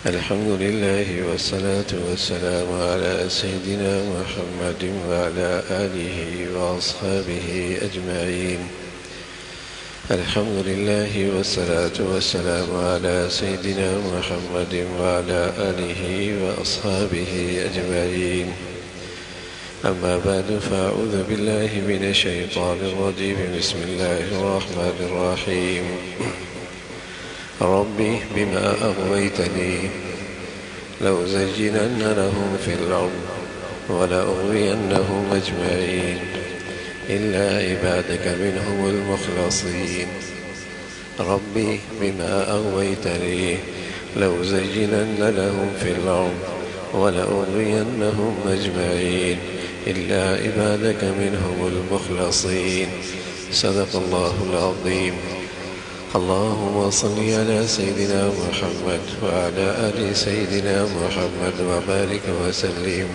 الحمد لله والصلاة والسلام على سيدنا محمد وعلى آله وأصحابه أجمعين. الحمد لله والصلاة والسلام على سيدنا محمد وعلى آله وأصحابه أجمعين. أما بعد، فأعوذ بالله من الشيطان الرجيم. بسم الله الرحمن الرحيم. ربي بما أغويتني لأزينن لهم في الأرض ولأغوينهم أجمعين إلا عبادك منهم المخلصين. ربي بما أغويتني لأزينن لهم في الأرض ولأغوينهم أجمعين إلا عبادك منهم المخلصين. صدق الله العظيم. اللهم صل على سيدنا محمد وعلى آل سيدنا محمد وبارك وسلم.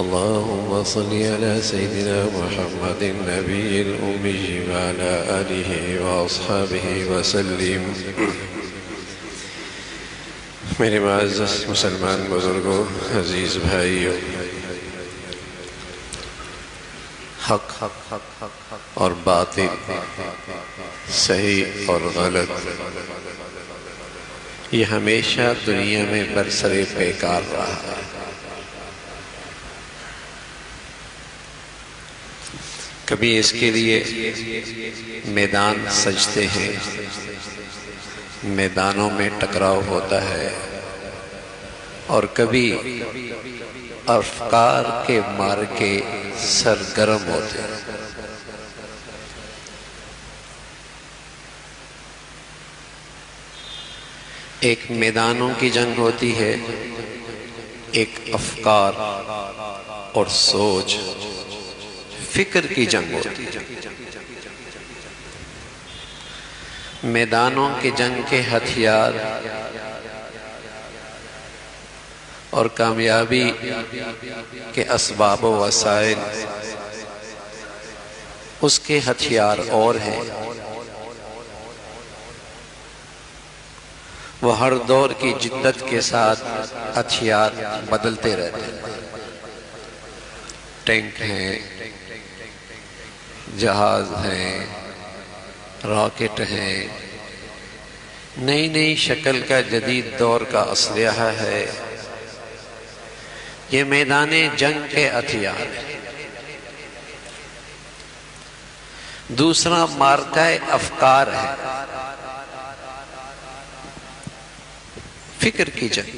اللهم صل على سيدنا محمد النبي الأمي وعلى آله وأصحابه وسلم. میرے معزز مسلمان بزرگوں، عزیز بھائیوں، حق اور باطل، صحیح اور غلط، یہ ہمیشہ دنیا میں برسر پیکار رہا ہے. کبھی اس کے لیے میدان سجتے ہیں، میدانوں میں ٹکراؤ ہوتا ہے، اور کبھی افکار کے مار کے سرگرم ہوتے ہیں. ایک میدانوں کی جنگ ہوتی ہے، ایک افکار اور سوچ، فکر کی جنگ ہوتی ہے. میدانوں کی جنگ کے ہتھیار اور کامیابی کے اسباب و وسائل، اس کے ہتھیار اور ہیں. وہ ہر دور کی جدت کے ساتھ ہتھیار بدلتے رہتے ہیں. ٹینک ہیں، جہاز ہیں، راکٹ ہیں، نئی نئی شکل کا جدید دور کا اسلحہ ہے. یہ میدان جنگ کے ہتھیار ہیں. دوسرا مارکہ افکار ہے، فکر کی جنگ.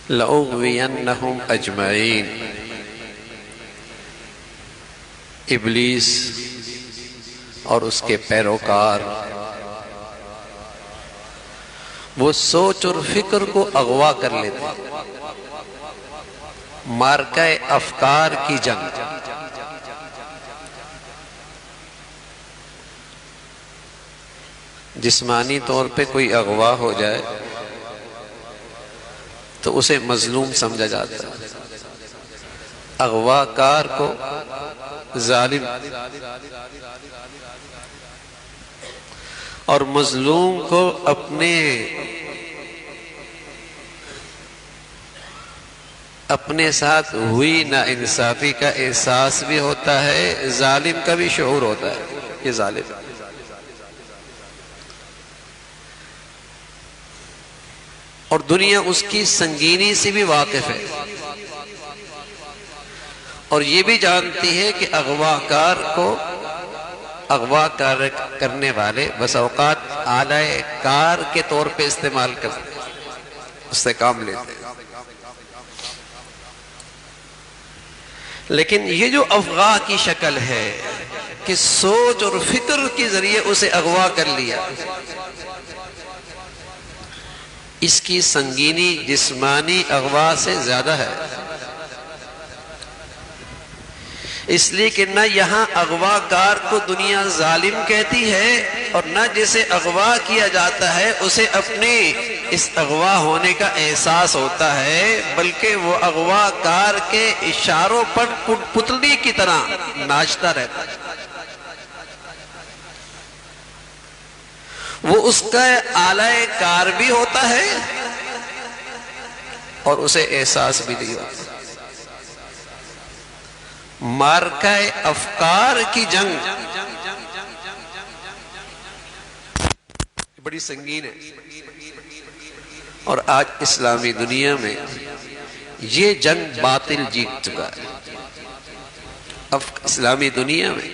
لَأُغْوِيَنَّهُمْ أَجْمَعِينَ. ابلیس اور اس کے پیروکار وہ سوچ اور فکر کو اغوا کر لیتے ہیں. مارکہ افکار کی جنگ. جسمانی طور پہ کوئی اغوا ہو جائے تو اسے مظلوم سمجھا جاتا ہے. اغوا کار کو ظالم اور مظلوم کو اپنے ساتھ ہوئی ناانصافی کا احساس بھی ہوتا ہے، ظالم کا بھی شعور ہوتا ہے. یہ ظالم اور دنیا اس کی سنگینی سے بھی واقف ہے، اور یہ بھی جانتی ہے کہ اغوا کار کو اغوا کرنے والے بس اوقات آلہ کار کے طور پہ استعمال کرتے ہیں، اس سے کام لیتے ہیں. لیکن یہ جو اغوا کی شکل ہے کہ سوچ اور فکر کے ذریعے اسے اغوا کر لیا، اس کی سنگینی جسمانی اغوا سے زیادہ ہے. اس لیے کہ نہ یہاں اغوا کار کو دنیا ظالم کہتی ہے، اور نہ جسے اغوا کیا جاتا ہے اسے اپنے اس اغوا ہونے کا احساس ہوتا ہے، بلکہ وہ اغوا کار کے اشاروں پر پتلی کی طرح ناچتا رہتا ہے. وہ اس کا آلہ کار بھی ہوتا ہے اور اسے احساس بھی نہیں ہوتا۔ مارکہ افکار کی جنگ بڑی سنگین ہے، اور آج اسلامی دنیا میں یہ جنگ باطل جیت چکا ہے۔ اسلامی دنیا میں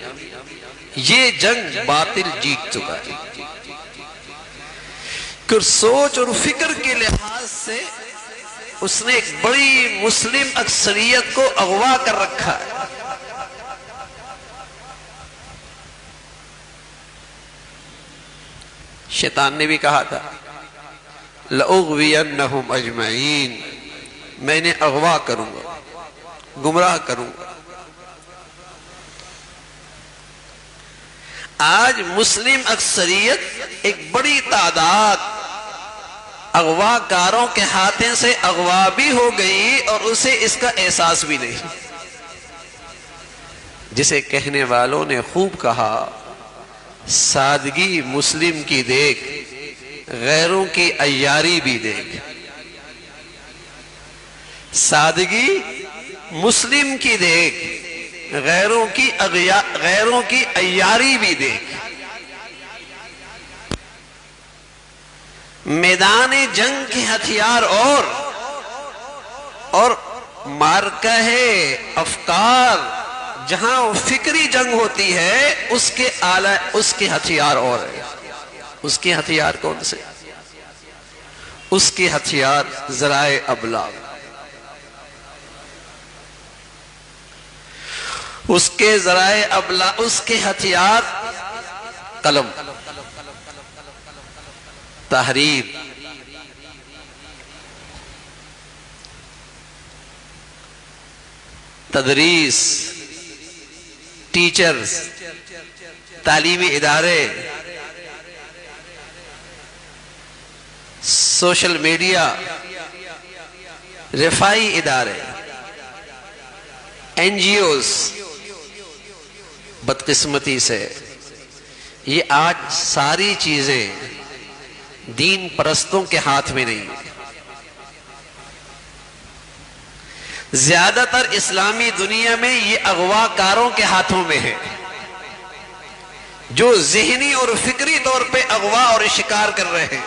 یہ جنگ باطل جیت چکا ہے، کہ سوچ اور فکر کے لحاظ سے اس نے ایک بڑی مسلم اکثریت کو اغوا کر رکھا ہے۔ شیطان نے بھی کہا تھا لَأُغْوِيَنَّهُمْ أَجْمَعِينَ، میں انہیں اغوا کروں گا، گمراہ کروں گا۔ آج مسلم اکثریت ایک بڑی تعداد اغوا کاروں کے ہاتھوں سے اغوا بھی ہو گئی اور اسے اس کا احساس بھی نہیں، جسے کہنے والوں نے خوب کہا سادگی مسلم کی دیکھ، غیروں کی عیاری بھی دیکھ۔ سادگی مسلم کی دیکھ، غیروں کی عیاری بھی دیکھ۔ میدان جنگ کے ہتھیار اور مارکہ افکار جہاں فکری جنگ ہوتی ہے اس کے ہتھیار اور ہے۔ اس کے ہتھیار کون سے؟ اس کے ہتھیار ذرائع ابلاغ، اس کے ذرائع ابلاغ، اس کے ہتھیار قلم، تحریر، تدریس، ٹیچرز، تعلیمی ادارے، سوشل میڈیا، رفائی ادارے، این جی اوز۔ بدقسمتی سے یہ آج ساری چیزیں دین پرستوں کے ہاتھ میں نہیں ہیں۔ زیادہ تر اسلامی دنیا میں یہ اغوا کاروں کے ہاتھوں میں ہے، جو ذہنی اور فکری طور پہ اغوا اور شکار کر رہے ہیں۔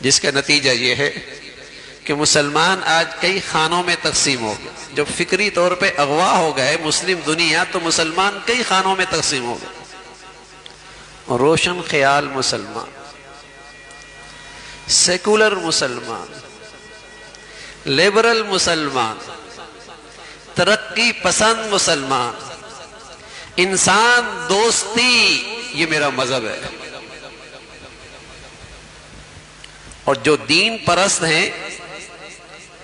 جس کا نتیجہ یہ ہے کہ مسلمان آج کئی خانوں میں تقسیم ہو گئے۔ جب فکری طور پہ اغوا ہو گئے مسلم دنیا، تو مسلمان کئی خانوں میں تقسیم ہو گئے۔ روشن خیال مسلمان، سیکولر مسلمان، لیبرل مسلمان، ترقی پسند مسلمان، انسان دوستی، یہ میرا مذہب ہے۔ اور جو دین پرست ہیں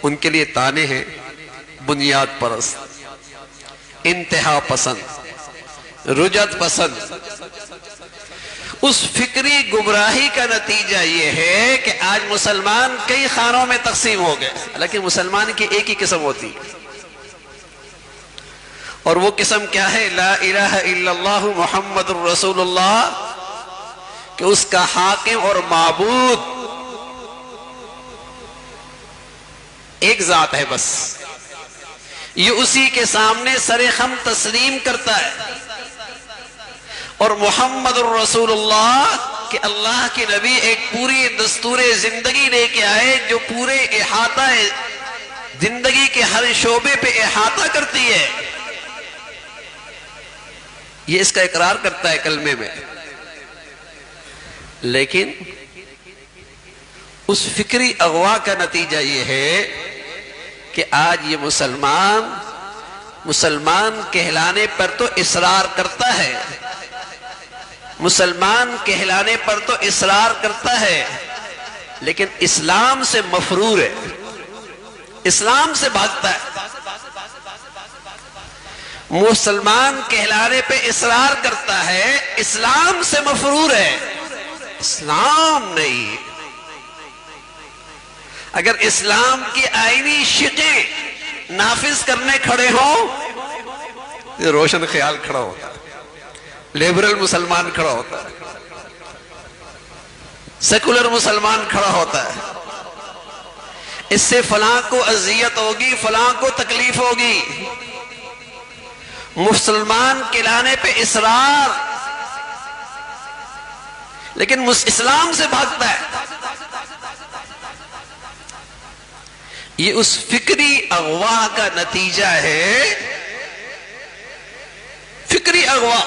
ان کے لیے تانے ہیں بنیاد پرست، انتہا پسند، رجعت پسند۔ اس فکری گمراہی کا نتیجہ یہ ہے کہ آج مسلمان کئی خانوں میں تقسیم ہو گئے، حالانکہ مسلمان کی ایک ہی قسم ہوتی، اور وہ قسم کیا ہے؟ لا الہ الا اللہ محمد الرسول اللہ، کہ اس کا حاکم اور معبود ایک ذات ہے بس، یہ اسی کے سامنے سر خم تسلیم کرتا ہے۔ اور محمد الرسول اللہ کہ اللہ کے نبی ایک پوری دستور زندگی لے کے آئے جو پورے احاطہ زندگی کے ہر شعبے پہ احاطہ کرتی ہے، یہ اس کا اقرار کرتا ہے کلمے میں۔ لیکن اس فکری اغوا کا نتیجہ یہ ہے کہ آج یہ مسلمان کہلانے پر تو اصرار کرتا ہے، مسلمان کہلانے پر تو اصرار کرتا ہے، لیکن اسلام سے مفرور ہے، اسلام سے بھاگتا ہے۔ مسلمان کہلانے پہ اصرار کرتا ہے، اسلام سے مفرور ہے، اسلام نہیں۔ اگر اسلام کی آئینی شقیں نافذ کرنے کھڑے ہوں روشن خیال کھڑا ہوتا ہے، لیبرل مسلمان کھڑا ہوتا ہے، سیکولر مسلمان کھڑا ہوتا ہے، اس سے فلاں کو اذیت ہوگی، فلاں کو تکلیف ہوگی، مسلمان کہلانے پہ اصرار، لیکن اسلام سے بھاگتا ہے۔ یہ اس فکری اغوا کا نتیجہ ہے، فکری اغوا۔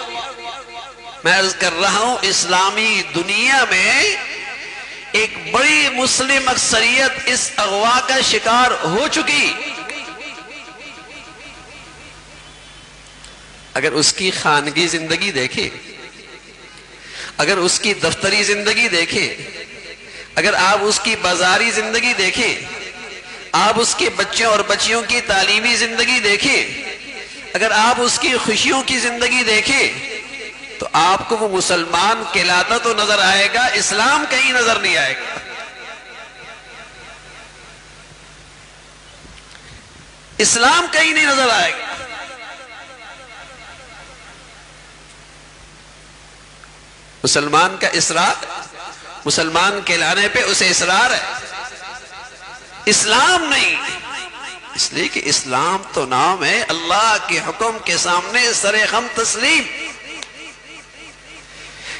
میں عرض کر رہا ہوں اسلامی دنیا میں ایک بڑی مسلم اکثریت اس اغوا کا شکار ہو چکی۔ اگر اس کی خانگی زندگی دیکھے، اگر اس کی دفتری زندگی دیکھے، اگر آپ اس کی بازاری زندگی دیکھیں، آپ اس کے بچوں اور بچیوں کی تعلیمی زندگی دیکھیں، اگر آپ اس کی خوشیوں کی زندگی دیکھیں، تو آپ کو وہ مسلمان کہلاتا تو نظر آئے گا، اسلام کہیں نظر نہیں آئے گا۔ اسلام کہیں نہیں نظر آئے گا۔ مسلمان کا اصرار، مسلمان کہلانے پہ اسے اصرار ہے، اسلام نہیں۔ اس لیے کہ اسلام تو نام ہے، اللہ کے حکم کے سامنے سر خم تسلیم،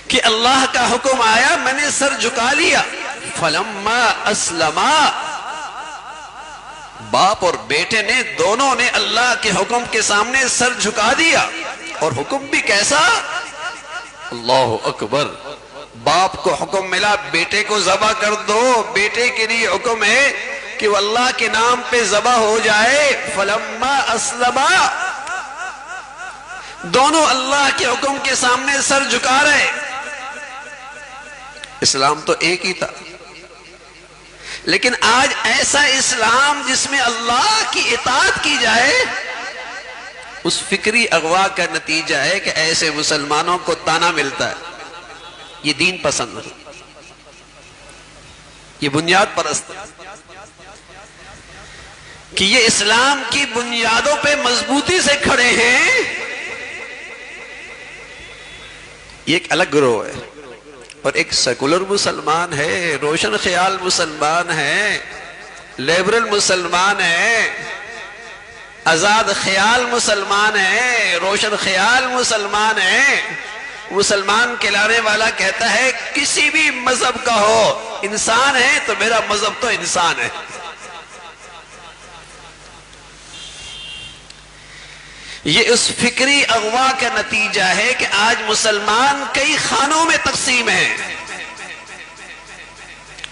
کہ اللہ کا حکم آیا میں نے سر جھکا لیا۔ فلما اسلما، باپ اور بیٹے نے دونوں نے اللہ کے حکم کے سامنے سر جھکا دیا، اور حکم بھی کیسا؟ اللہ اکبر۔ باپ کو حکم ملا بیٹے کو ذبح کر دو، بیٹے کے لیے حکم ہے کہ وہ اللہ کے نام پہ ذبح ہو جائے۔ فلما اسلما، دونوں اللہ کے حکم کے سامنے سر جھکا رہے۔ اسلام تو ایک ہی تھا، لیکن آج ایسا اسلام جس میں اللہ کی اطاعت کی جائے، اس فکری اغوا کا نتیجہ ہے کہ ایسے مسلمانوں کو تانا ملتا ہے، یہ دین پسند ہے، یہ بنیاد پرست ہے، کہ یہ اسلام کی بنیادوں پہ مضبوطی سے کھڑے ہیں۔ یہ ایک الگ گروہ ہے، اور ایک سیکولر مسلمان ہے، روشن خیال مسلمان ہے، لیبرل مسلمان ہے، آزاد خیال مسلمان ہے، روشن خیال مسلمان ہے۔ مسلمان کہلانے والا کہتا ہے کسی بھی مذہب کا ہو، انسان ہے تو میرا مذہب تو انسان ہے۔ یہ اس فکری اغوا کا نتیجہ ہے کہ آج مسلمان کئی خانوں میں تقسیم ہیں،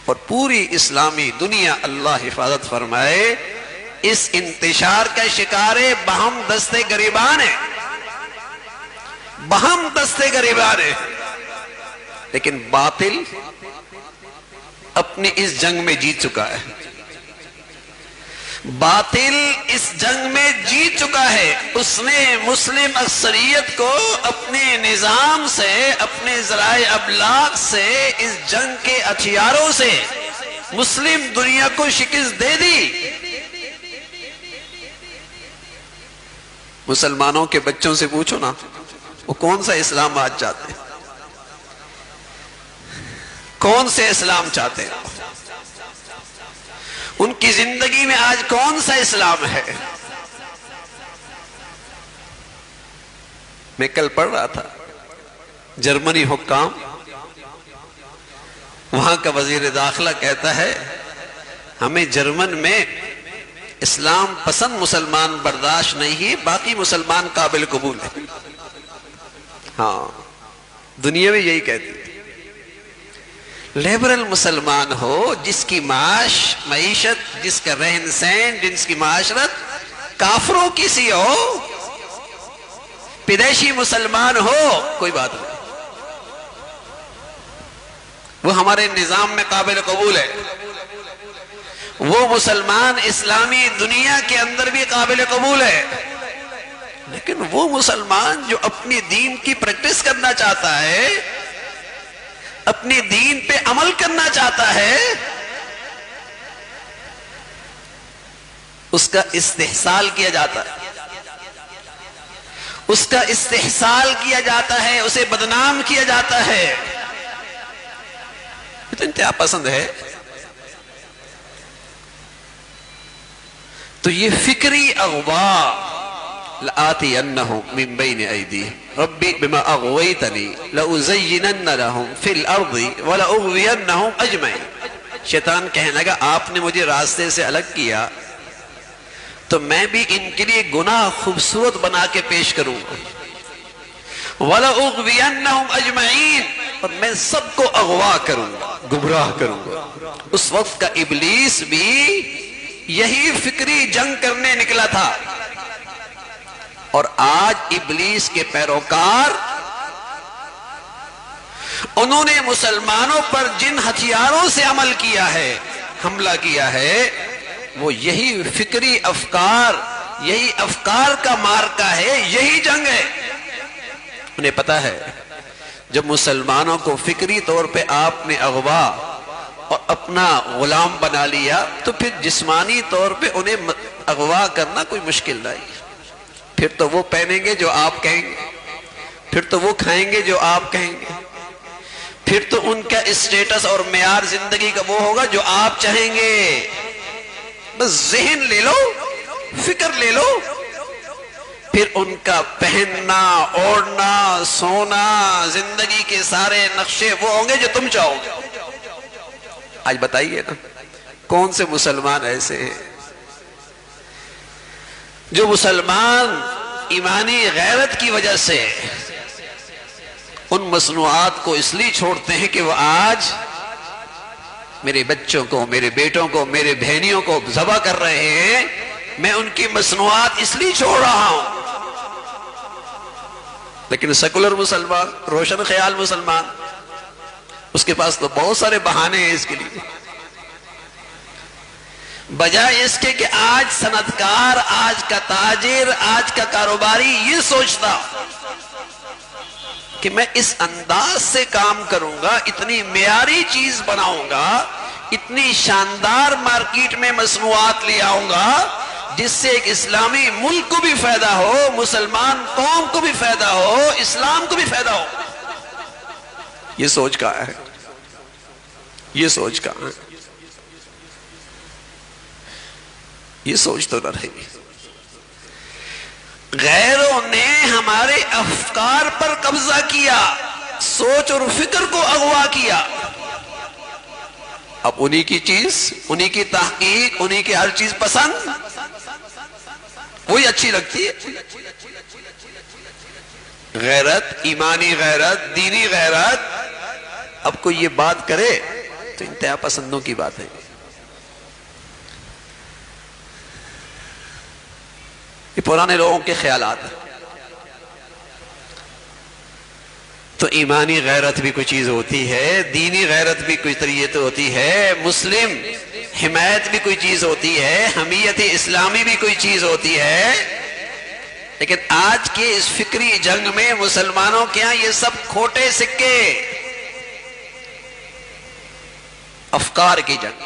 اور پوری اسلامی دنیا اللہ حفاظت فرمائے اس انتشار کا شکار ہے، بہم دستے گریبان ہے، بہم دستے گریبان ہے۔ لیکن باطل اپنی اس جنگ میں جیت چکا ہے، باطل اس جنگ میں جیت چکا ہے۔ اس نے مسلم اکثریت کو اپنے نظام سے، اپنے ذرائع ابلاغ سے، اس جنگ کے ہتھیاروں سے مسلم دنیا کو شکست دے دی۔ مسلمانوں کے بچوں سے پوچھو نا، وہ کون سا اسلام آج چاہتے ہیں؟ کون سے اسلام چاہتے ہیں؟ ان کی زندگی میں آج کون سا اسلام ہے؟ میں کل پڑھ رہا تھا، جرمنی حکام، وہاں کا وزیر داخلہ کہتا ہے ہمیں جرمن میں اسلام پسند مسلمان برداشت نہیں ہے، باقی مسلمان قابل قبول ہے۔ ہاں، دنیا میں یہی کہتی ہے۔ لیبرل مسلمان ہو، جس کی معیشت، جس کا رہن سہن، جس کی معاشرت کافروں کی سی ہو، پدیشی مسلمان ہو، کوئی بات نہیں، وہ ہمارے نظام میں قابل قبول ہے۔ وہ مسلمان اسلامی دنیا کے اندر بھی قابل قبول ہے، لیکن وہ مسلمان جو اپنی دین کی پریکٹس کرنا چاہتا ہے، اپنی دین پہ عمل کرنا چاہتا ہے، اس کا استحصال کیا جاتا ہے، اس کا استحصال کیا جاتا ہے، اسے بدنام کیا جاتا ہے. یہ تو انتہا پسند ہے. تو یہ فکری اغوا، لآتینہم من بین ایدیہم ربی بما اغویتنی لأزینن لہم فی الارض ولأغوینہم اجمعین. شیطان کہنے لگا آپ نے مجھے راستے سے الگ کیا تو میں بھی ان کے لیے گناہ خوبصورت بنا کے پیش کروں گا. وَلَأُغْوِيَنَّهُمْ أَجْمَعِينَ، اور میں سب کو اغوا کروں گا، گمراہ کروں گا. اس وقت کا ابلیس بھی یہی فکری جنگ کرنے نکلا تھا. اور آج ابلیس کے پیروکار انہوں نے مسلمانوں پر جن ہتھیاروں سے عمل کیا ہے، حملہ کیا ہے، وہ یہی فکری افکار، یہی افکار کا مارکا ہے، یہی جنگ ہے. انہیں پتا ہے جب مسلمانوں کو فکری طور پہ آپ نے اغوا اور اپنا غلام بنا لیا تو پھر جسمانی طور پہ انہیں اغوا کرنا کوئی مشکل نہیں. پھر تو وہ پہنیں گے جو آپ کہیں گے، پھر تو وہ کھائیں گے جو آپ کہیں گے، پھر تو ان کا اسٹیٹس اور معیار زندگی کا وہ ہوگا جو آپ چاہیں گے. بس ذہن لے لو، فکر لے لو، پھر ان کا پہننا، اوڑھنا، سونا، زندگی کے سارے نقشے وہ ہوں گے جو تم چاہو گے. آج بتائیے نا کون سے مسلمان ایسے ہیں جو مسلمان ایمانی غیرت کی وجہ سے ان مصنوعات کو اس لیے چھوڑتے ہیں کہ وہ آج میرے بچوں کو، میرے بیٹوں کو، میرے بہنیوں کو ذبح کر رہے ہیں، میں ان کی مصنوعات اس لیے چھوڑ رہا ہوں. لیکن سیکولر مسلمان، روشن خیال مسلمان، اس کے پاس تو بہت سارے بہانے ہیں اس کے لیے. بجائے اس کے کہ آج صنعتکار، آج کا تاجر، آج کا کاروباری یہ سوچتا کہ میں اس انداز سے کام کروں گا، اتنی معیاری چیز بناؤں گا، اتنی شاندار مارکیٹ میں مصنوعات لے آؤں گا جس سے ایک اسلامی ملک کو بھی فائدہ ہو، مسلمان قوم کو بھی فائدہ ہو، اسلام کو بھی فائدہ ہو. یہ سوچ کہاں ہے؟ یہ سوچ کہاں ہے؟ یہ سوچ تو نہ رہی. غیروں نے ہمارے افکار پر قبضہ کیا، سوچ اور فکر کو اغوا کیا. اب انہی کی چیز، انہی کی تحقیق، انہی کی ہر چیز پسند، وہی اچھی لگتی ہے. غیرت، ایمانی غیرت، دینی غیرت، اب کوئی یہ بات کرے تو انتہا پسندوں کی بات ہے. یہ پرانے لوگوں کے خیالات ہیں. تو ایمانی غیرت بھی کوئی چیز ہوتی ہے، دینی غیرت بھی کوئی طریقے ہوتی ہے، مسلم حمایت بھی کوئی چیز ہوتی ہے، حمیت اسلامی بھی کوئی چیز ہوتی ہے. لیکن آج کے اس فکری جنگ میں مسلمانوں کے ہاں یہ سب کھوٹے سکے، افکار کی جنگ.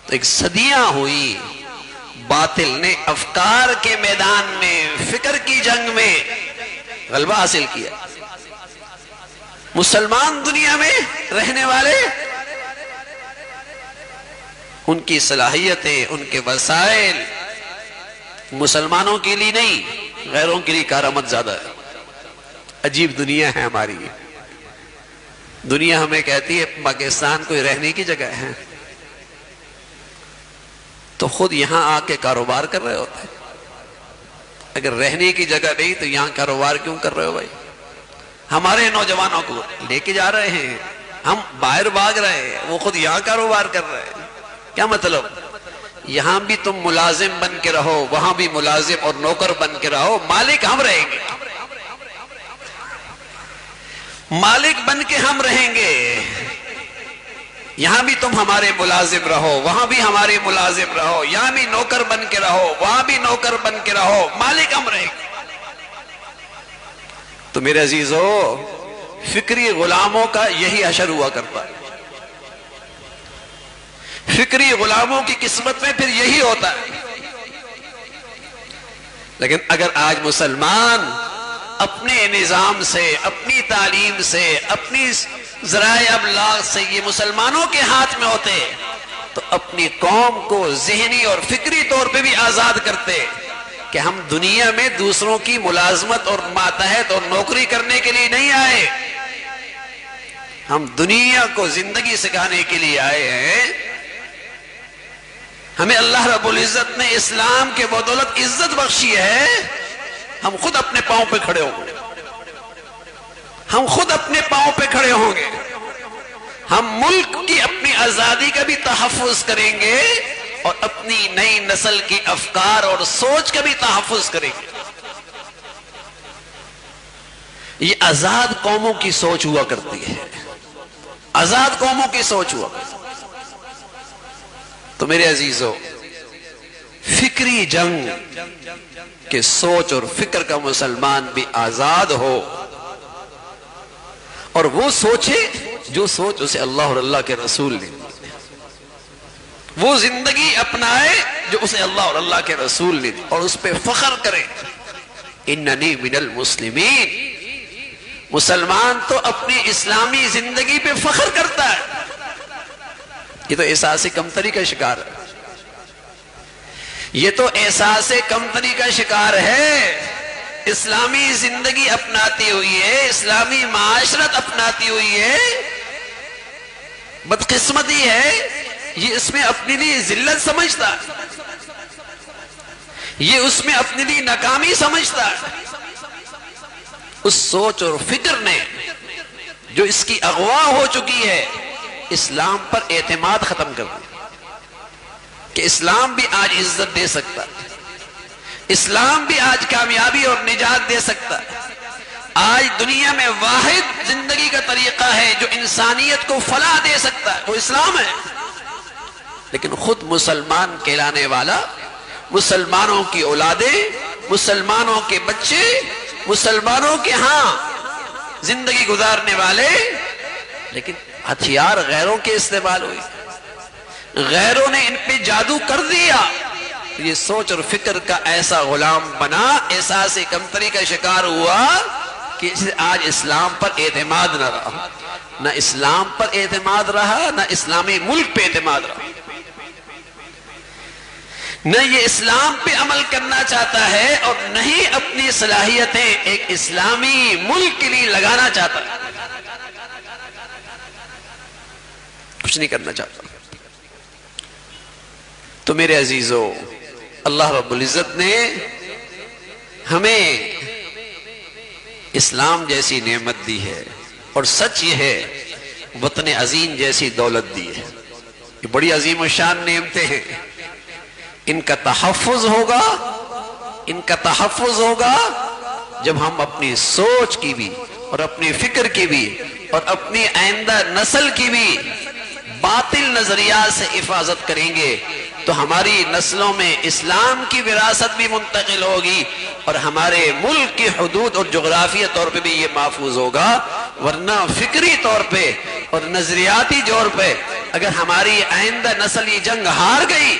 تو ایک صدیاں ہوئی، باطل نے افکار کے میدان میں، فکر کی جنگ میں غلبہ حاصل کیا. مسلمان دنیا میں رہنے والے ان کی صلاحیتیں، ان کے وسائل مسلمانوں کے لیے نہیں، غیروں کے لیے کارآمد زیادہ ہے. عجیب دنیا ہے ہماری. دنیا ہمیں کہتی ہے پاکستان کوئی رہنے کی جگہ ہے، تو خود یہاں آ کے کاروبار کر رہے ہوتے ہیں. اگر رہنے کی جگہ نہیں تو یہاں کاروبار کیوں کر رہے ہو بھائی؟ ہمارے نوجوانوں کو لے کے جا رہے ہیں، ہم باہر بھاگ رہے ہیں، وہ خود یہاں کاروبار کر رہے ہیں. کیا مطلب؟ یہاں بھی تم ملازم بن کے رہو، وہاں بھی ملازم اور نوکر بن کے رہو، مالک ہم رہیں گے، مالک بن کے ہم رہیں گے. یہاں بھی تم ہمارے ملازم رہو، وہاں بھی ہمارے ملازم رہو، یہاں بھی نوکر بن کے رہو، وہاں بھی نوکر بن کے رہو، مالک ہم رہیں گے. تو میرے عزیزو، فکری غلاموں کا یہی حشر ہوا کرتا ہے. فکری غلاموں کی قسمت میں پھر یہی ہوتا ہے. لیکن اگر آج مسلمان اپنے نظام سے، اپنی تعلیم سے، اپنی ذرائع ابلاغ سے یہ مسلمانوں کے ہاتھ میں ہوتے تو اپنی قوم کو ذہنی اور فکری طور پہ بھی آزاد کرتے کہ ہم دنیا میں دوسروں کی ملازمت اور ماتحت اور نوکری کرنے کے لیے نہیں آئے، ہم دنیا کو زندگی سکھانے کے لیے آئے ہیں۔ ہمیں اللہ رب العزت نے اسلام کے بدولت عزت بخشی ہے، ہم خود اپنے پاؤں پہ کھڑے ہوں گے، ہم خود اپنے پاؤں پہ کھڑے ہوں گے، ہم ملک کی اپنی آزادی کا بھی تحفظ کریں گے اور اپنی نئی نسل کی افکار اور سوچ کا بھی تحفظ کریں گے۔ یہ آزاد قوموں کی سوچ ہوا کرتی ہے، آزاد قوموں کی سوچ ہوا کرتی ہے۔ تو میرے عزیزو، فکری جنگ کہ سوچ اور فکر کا مسلمان بھی آزاد ہو اور وہ سوچے جو سوچ اسے اللہ اور اللہ کے رسول نے دی، وہ زندگی اپنائے جو اسے اللہ اور اللہ کے رسول نے دی اور اس پہ فخر کرے۔ اننی من المسلمین، مسلمان تو اپنی اسلامی زندگی پہ فخر کرتا ہے۔ یہ تو احساس کمتری کا شکار ہے، یہ تو احساس کمتری کا شکار ہے۔ اسلامی زندگی اپناتی ہوئی ہے، اسلامی معاشرت اپناتی ہوئی ہے، بدقسمتی ہے یہ اس میں اپنے لیے ذلت سمجھتا ہے، یہ اس میں اپنے لیے ناکامی سمجھتا ہے۔ اس سوچ اور فکر نے جو اس کی اغوا ہو چکی ہے، اسلام پر اعتماد ختم کر دیا کہ اسلام بھی آج عزت دے سکتا ہے، اسلام بھی آج کامیابی اور نجات دے سکتا ہے۔ آج دنیا میں واحد زندگی کا طریقہ ہے جو انسانیت کو فلاح دے سکتا ہے، وہ اسلام ہے۔ لیکن خود مسلمان کہلانے والا، مسلمانوں کی اولادیں، مسلمانوں کے بچے، مسلمانوں کے ہاں زندگی گزارنے والے، لیکن ہتھیار غیروں کے استعمال ہوئے، غیروں نے ان پہ جادو کر دیا۔ یہ سوچ اور فکر کا ایسا غلام بنا، احساس کمتری کا شکار ہوا کہ آج اسلام پر اعتماد نہ رہا، نہ اسلام پر اعتماد رہا، نہ اسلامی ملک پہ اعتماد رہا، نہ یہ اسلام پہ عمل کرنا چاہتا ہے اور نہ ہی اپنی صلاحیتیں ایک اسلامی ملک کے لیے لگانا چاہتا ہے، کچھ نہیں کرنا چاہتا۔ تو میرے عزیزو، اللہ رب العزت نے ہمیں اسلام جیسی نعمت دی ہے، اور سچ یہ ہے وطن عظیم جیسی دولت دی ہے۔ یہ بڑی عظیم و شان نعمتیں ہیں، ان کا تحفظ ہوگا، ان کا تحفظ ہوگا جب ہم اپنی سوچ کی بھی اور اپنی فکر کی بھی اور اپنی آئندہ نسل کی بھی باطل نظریات سے حفاظت کریں گے، تو ہماری نسلوں میں اسلام کی وراثت بھی منتقل ہوگی اور ہمارے ملک کی حدود اور جغرافیہ طور پہ بھی یہ محفوظ ہوگا۔ ورنہ فکری طور پہ اور نظریاتی طور پہ اگر ہماری آئندہ نسل یہ جنگ ہار گئی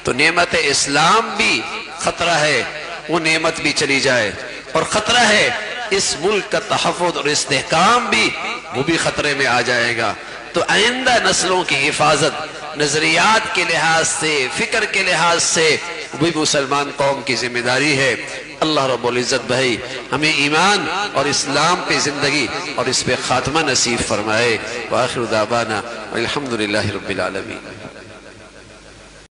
تو نعمت اسلام بھی خطرہ ہے، وہ نعمت بھی چلی جائے، اور خطرہ ہے اس ملک کا تحفظ اور استحکام بھی، وہ بھی خطرے میں آ جائے گا۔ تو آئندہ نسلوں کی حفاظت نظریات کے لحاظ سے، فکر کے لحاظ سے بھی مسلمان قوم کی ذمہ داری ہے۔ اللہ رب العزت بھائی ہمیں ایمان اور اسلام پہ زندگی اور اس پہ خاتمہ نصیب فرمائے۔ وآخر دعوانا الحمدللہ رب العالمین۔